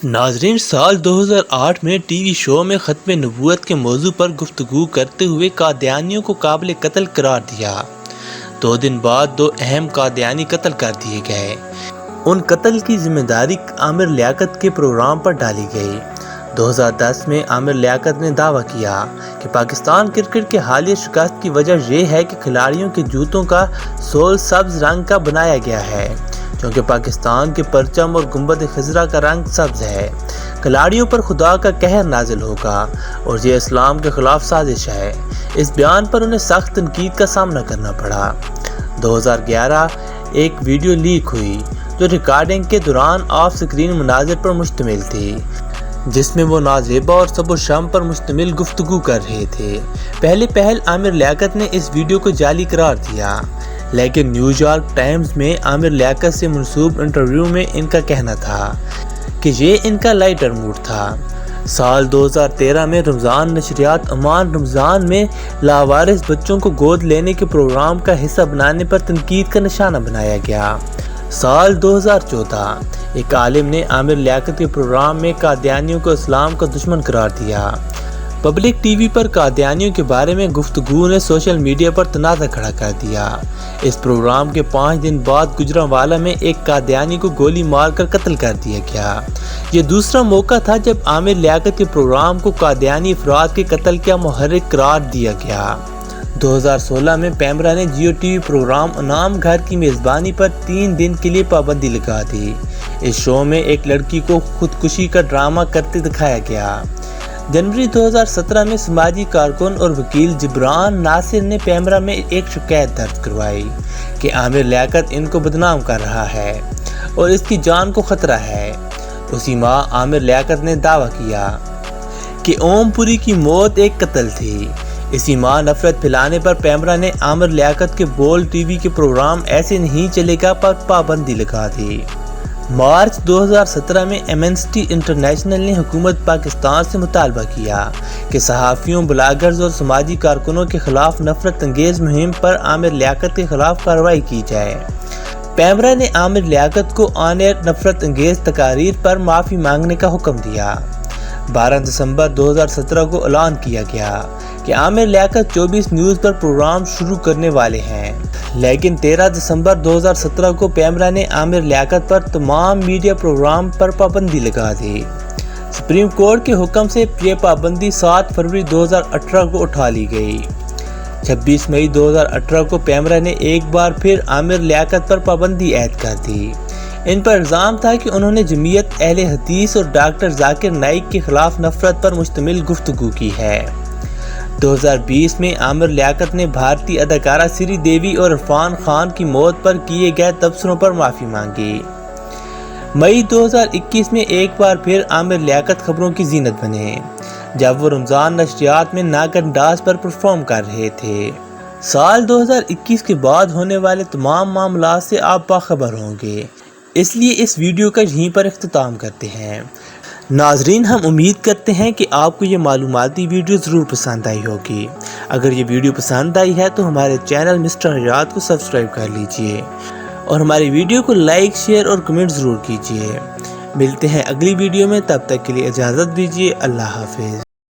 ناظرین، سال 2008 میں ٹی وی شو میں ختم نبوت کے موضوع پر گفتگو کرتے ہوئے قادیانیوں کو قابل قتل قرار دیا۔ 2 دن بعد 2 اہم قادیانی قتل کر دیے گئے۔ ان قتل کی ذمہ داری عامر لیاقت کے پروگرام پر ڈالی گئی۔ 2010 میں عامر لیاقت نے دعویٰ کیا کہ پاکستان کرکٹ کے حالیہ شکست کی وجہ یہ ہے کہ کھلاڑیوں کے جوتوں کا سول سبز رنگ کا بنایا گیا ہے، کیونکہ پاکستان کے پرچم اور گنبد خضرا کا رنگ سبز ہے۔ کھلاڑیوں پر خدا کا قہر نازل ہوگا اور یہ اسلام کے خلاف سازش ہے۔ اس بیان پر انہیں سخت تنقید کا سامنا کرنا پڑا۔ 2011 ایک ویڈیو لیک ہوئی جو ریکارڈنگ کے دوران آف سکرین مناظر پر مشتمل تھی، جس میں وہ نازیبا اور سب و شم پر مشتمل گفتگو کر رہے تھے۔ پہل عامر لیاقت نے اس ویڈیو کو جعلی قرار دیا، لیکن نیوز یارک ٹائمز میں عامر لیاقت سے منسوب انٹرویو میں ان کا کہنا تھا کہ یہ ان کا لائٹر موڈ تھا۔ سال 2013 میں رمضان نشریات امان رمضان میں لاوارث بچوں کو گود لینے کے پروگرام کا حصہ بنانے پر تنقید کا نشانہ بنایا گیا۔ سال 2014 ایک عالم نے عامر لیاقت کے پروگرام میں قادیانیوں کو اسلام کا دشمن قرار دیا۔ پبلک ٹی وی پر قادیانیوں کے بارے میں گفتگو نے سوشل میڈیا پر تنازع کھڑا کر دیا۔ اس پروگرام کے 5 دن بعد گجرانوالہ میں ایک قادیانی کو گولی مار کر قتل کر دیا گیا۔ یہ دوسرا موقع تھا جب عامر لیاقت کے پروگرام کو قادیانی افراد کے قتل کا محرک قرار دیا گیا۔ 2016 میں پیمرا نے جیو ٹی وی پروگرام انعام گھر کی میزبانی پر 3 دن کے لیے پابندی لگا دی۔ اس شو میں ایک لڑکی کو خودکشی کا ڈرامہ کرتے دکھایا گیا۔ جنوری 2017 میں سماجی کارکن اور وکیل جبران ناصر نے پیمرا میں ایک شکایت درج کروائی کہ عامر لیاقت ان کو بدنام کر رہا ہے اور اس کی جان کو خطرہ ہے۔ اسی ماہ عامر لیاقت نے دعویٰ کیا کہ اوم پوری کی موت ایک قتل تھی۔ اسی ماہ نفرت پھیلانے پر پیمرا نے عامر لیاقت کے بول ٹی وی کے پروگرام ایسے نہیں چلے گا پر پابندی لگا دی۔ مارچ 2017 میں ایمنسٹی انٹرنیشنل نے حکومت پاکستان سے مطالبہ کیا کہ صحافیوں، بلاگرز اور سماجی کارکنوں کے خلاف نفرت انگیز مہم پر عامر لیاقت کے خلاف کارروائی کی جائے۔ پیمرا نے عامر لیاقت کو آن ایئر نفرت انگیز تقاریر پر معافی مانگنے کا حکم دیا۔ 12 دسمبر 2017 کو اعلان کیا گیا کہ عامر لیاقت 24 نیوز پر پروگرام شروع کرنے والے ہیں، لیکن 13 دسمبر 2017 کو پیمرا نے عامر لیاقت پر تمام میڈیا پروگرام پر پابندی لگا دی۔ سپریم کورٹ کے حکم سے یہ پابندی 7 فروری 2018 کو اٹھا لی گئی۔ 26 مئی 2018 کو پیمرا نے ایک بار پھر عامر لیاقت پر پابندی عائد کر دی۔ ان پر الزام تھا کہ انہوں نے جمعیت اہل حدیث اور ڈاکٹر ذاکر نائک کے خلاف نفرت پر مشتمل گفتگو کی ہے۔ 2020 میں عامر لیاقت نے بھارتی اداکارہ سری دیوی اور عرفان خان کی موت پر کیے گئے تبصروں پر معافی مانگی۔ مئی 2021 میں ایک بار پھر عامر لیاقت خبروں کی زینت بنے جب وہ رمضان نشریات میں ناگ انداز پر پرفارم کر رہے تھے۔ سال 2021 کے بعد ہونے والے تمام معاملات سے آپ باخبر ہوں گے، اس لیے اس ویڈیو کا یہیں پر اختتام کرتے ہیں۔ ناظرین، ہم امید کرتے ہیں کہ آپ کو یہ معلوماتی ویڈیو ضرور پسند آئی ہوگی۔ اگر یہ ویڈیو پسند آئی ہے تو ہمارے چینل مسٹر حیات کو سبسکرائب کر لیجئے اور ہماری ویڈیو کو لائک، شیئر اور کمنٹ ضرور کیجئے۔ ملتے ہیں اگلی ویڈیو میں، تب تک کے لیے اجازت دیجیے۔ اللہ حافظ۔